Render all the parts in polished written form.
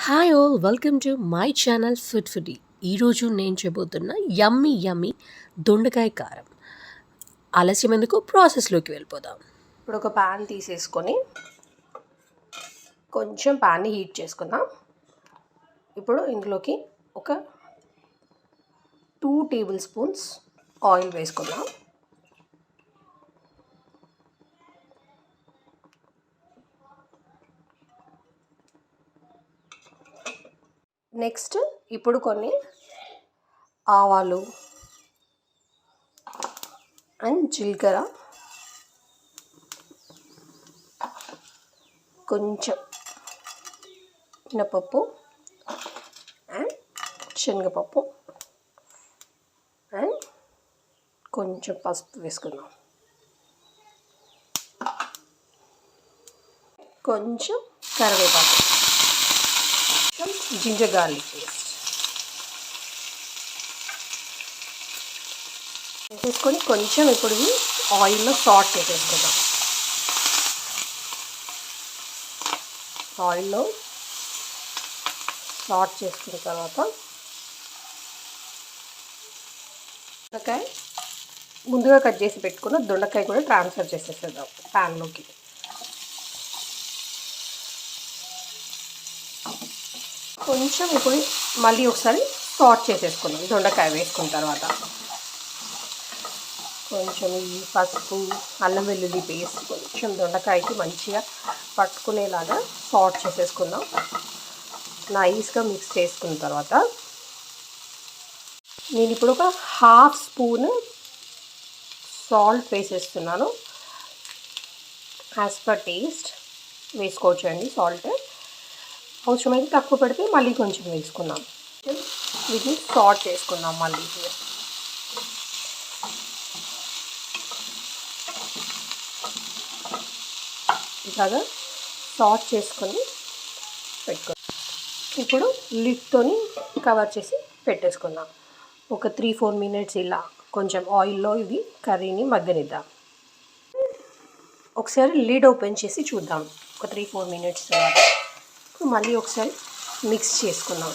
Hi all welcome to my channel food foodie. ఈరోజు నేను చేయబోతున్న యమ్మీ యమ్మీ దొండకాయ కారం. ఆలస్యం ఎందుకు, ప్రాసెస్లోకి వెళ్ళిపోదాం. ఇప్పుడు ఒక ప్యాన్ తీసేసుకొని కొంచెం ప్యాన్ని హీట్ చేసుకుందాం. ఇప్పుడు ఇందులోకి ఒక 2 టేబుల్ స్పూన్స్ ఆయిల్ వేసుకుందాం. నెక్స్ట్ ఇప్పుడు కొన్ని ఆవాలు అండ్ జీలకర్ర, కొంచెం మినపప్పు అండ్ శనగపప్పు అండ్ కొంచెం పసుపు వేసుకుందాం. కొంచెం కరివేపాకు, జింజర్ గార్లిక్ పేస్ట్ వేసేసుకొని కొంచెం ఇప్పుడు ఆయిల్లో సాట్ చేసేసుకుందాం. ఆయిల్లో సాట్ చేసుకున్న తర్వాత దొండకాయ ముందుగా కట్ చేసి పెట్టుకున్న దొండకాయ కూడా ట్రాన్స్ఫర్ చేసేసేద్దాం ప్యాన్లోకి. కొంచెం ఇప్పుడు మళ్ళీ ఒకసారి సాట్ చేసేసుకున్నాం. దొండకాయ వేసుకున్న తర్వాత కొంచెం ఈ పసుపు, అల్లం వెల్లుల్లి పేస్ట్ కొంచెం దొండకాయకి మంచిగా పట్టుకునేలాగా సాట్ చేసేసుకుందాం. నైస్గా మిక్స్ చేసుకున్న తర్వాత నేను ఇప్పుడు ఒక 1/2 స్పూన్ సాల్ట్ వేసేస్తున్నాను. యాజ్ పర్ టేస్ట్ వేసుకోవచ్చండి. సాల్ట్ అవసరమైతే తక్కువ పెడితే మళ్ళీ కొంచెం వేసుకుందాం. వీటిని సాట్ చేసుకుందాం. మళ్ళీ ఇలాగా సాట్ చేసుకొని పెట్టుకుందాం. ఇప్పుడు లిడ్తోని కవర్ చేసి పెట్టేసుకుందాం. ఒక 3-4 మినిట్స్ ఇలా కొంచెం ఆయిల్లో ఇది కర్రీని మగ్గనిద్దాం. ఒకసారి లిడ్ ఓపెన్ చేసి చూద్దాం. ఒక 3-4 మినిట్స్ తర్వాత మళ్ళీ ఒకసారి మిక్స్ చేసుకుందాం.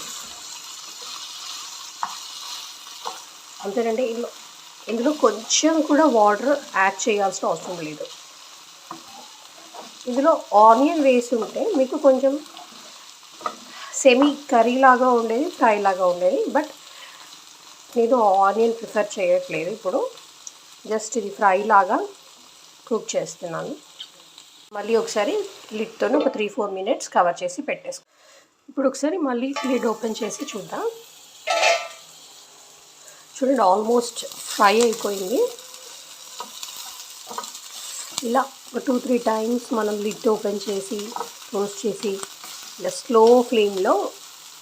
అంతేనండి. ఇందులో కొంచెం కూడా వాటర్ యాడ్ చేయాల్సిన అవసరం లేదు. ఇందులో ఆనియన్ వేసి ఉంటే మీకు కొంచెం సెమీ కర్రీ లాగా ఉండేది, ఫ్రై లాగా ఉండేది. బట్ నేను ఆనియన్ ప్రిఫర్ చేయట్లేదు. ఇప్పుడు జస్ట్ ఇది ఫ్రై లాగా కుక్ చేస్తున్నాను. మళ్ళీ ఒకసారి లిడ్తో ఒక 3-4 మినిట్స్ కవర్ చేసి పెట్టేసుకో. ఇప్పుడు ఒకసారి మళ్ళీ లిడ్ ఓపెన్ చేసి చూద్దాం. చూడండి, ఆల్మోస్ట్ ఫ్రై అయిపోయింది. ఇలా ఒక 2-3 టైమ్స్ మనం లిడ్ ఓపెన్ చేసి క్లోజ్ చేసి ఇలా స్లో ఫ్లేమ్లో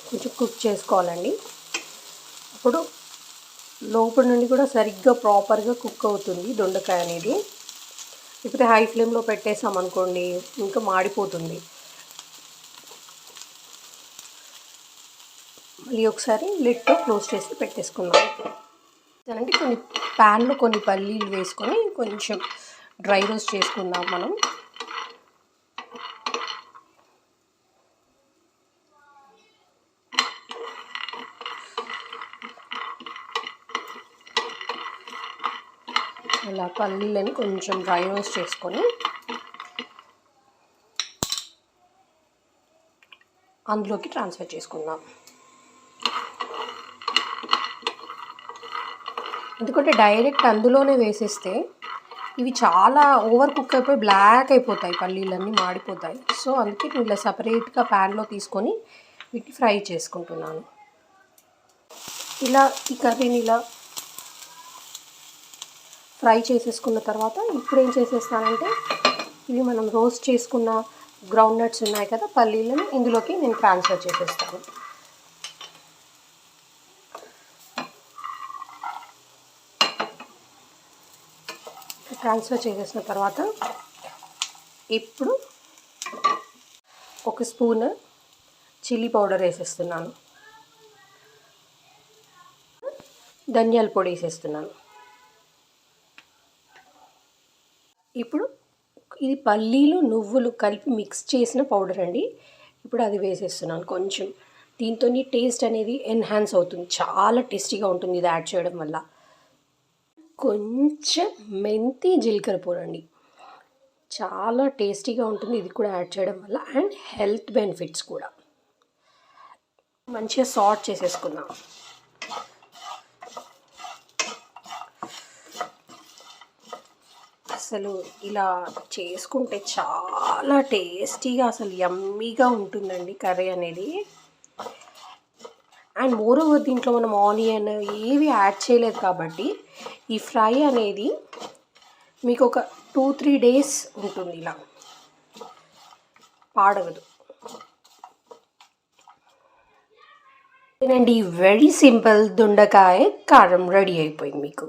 కొంచెం కుక్ చేసుకోవాలండి. అప్పుడు లోపల నుండి కూడా సరిగ్గా ప్రాపర్గా కుక్ అవుతుంది దొండకాయ అనేది. ఇప్పుడు హై ఫ్లేమ్లో పెట్టేసామనుకోండి ఇంకా మాడిపోతుంది. మళ్ళీ ఒకసారి లిడ్తో క్లోజ్ చేసి పెట్టేసుకుందాం. అంటే కొన్ని ప్యాన్లో కొన్ని పల్లీలు వేసుకొని కొంచెం డ్రై రోస్ట్ చేసుకుందాం మనం. ఇలా పల్లీలని కొంచెం డ్రై రోస్ట్ చేసుకొని అందులోకి ట్రాన్స్ఫర్ చేసుకుందాం. ఎందుకంటే డైరెక్ట్ అందులోనే వేసేస్తే ఇవి చాలా ఓవర్ కుక్ అయిపోయి బ్లాక్ అయిపోతాయి, పల్లీలన్నీ మాడిపోతాయి. సో అందుకే నేను ఇలా సపరేట్గా ప్యాన్లో తీసుకొని వీటిని ఫ్రై చేసుకుంటున్నాను. ఇలా ఈ కర్రీని ఇలా ఫ్రై చేసేసుకున్న తర్వాత ఇప్పుడు ఏం చేసేస్తానంటే ఇవి మనం రోస్ట్ చేసుకున్న గ్రౌండ్ నట్స్ ఉన్నాయి కదా, పల్లీలను ఇందులోకి నేను ట్రాన్స్ఫర్ చేసేస్తాను. ట్రాన్స్ఫర్ చేసేసిన తర్వాత ఇప్పుడు 1 స్పూన్ చిల్లీ పౌడర్ వేసేస్తున్నాను. ధనియాల పొడి వేసేస్తున్నాను. ఇప్పుడు ఇది పల్లీలు నువ్వులు కలిపి మిక్స్ చేసిన పౌడర్ అండి. ఇప్పుడు అది వేసేస్తున్నాను కొంచెం. దీంతో టేస్ట్ అనేది ఎన్హాన్స్ అవుతుంది, చాలా టేస్టీగా ఉంటుంది ఇది యాడ్ చేయడం వల్ల. కొంచెం మెంతి జీలకర్ర పొడి, చాలా టేస్టీగా ఉంటుంది ఇది కూడా యాడ్ చేయడం వల్ల, అండ్ హెల్త్ బెనిఫిట్స్ కూడా. మంచిగా సార్ట్ చేసేసుకుందాం. అసలు ఇలా చేసుకుంటే చాలా టేస్టీగా, అసలు యమ్మీగా ఉంటుందండి కర్రీ అనేది. అండ్ మోర్ ఓవర్ దీంట్లో మనం ఆనియన్ ఏవి యాడ్ చేయలేదు కాబట్టి ఈ ఫ్రై అనేది మీకు ఒక 2-3 డేస్ ఉంటుంది, ఇలా పాడవదు. అండి వెరీ సింపుల్ దొండకాయ కారం రెడీ అయిపోయింది మీకు.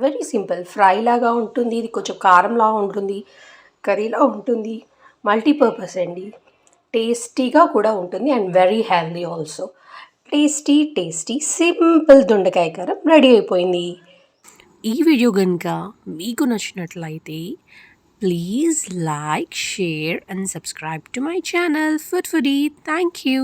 వెరీ సింపుల్, ఫ్రై లాగా ఉంటుంది, ఇది కొంచెం కారంలా ఉంటుంది, కర్రీలా ఉంటుంది, మల్టీపర్పస్ అండి. టేస్టీగా కూడా ఉంటుంది and very healthy also. Tasty simple దొండకాయ కారం రెడీ అయిపోయింది. ఈ వీడియో కనుక మీకు నచ్చినట్లయితే please like, share and subscribe to my channel food foodie. Thank you.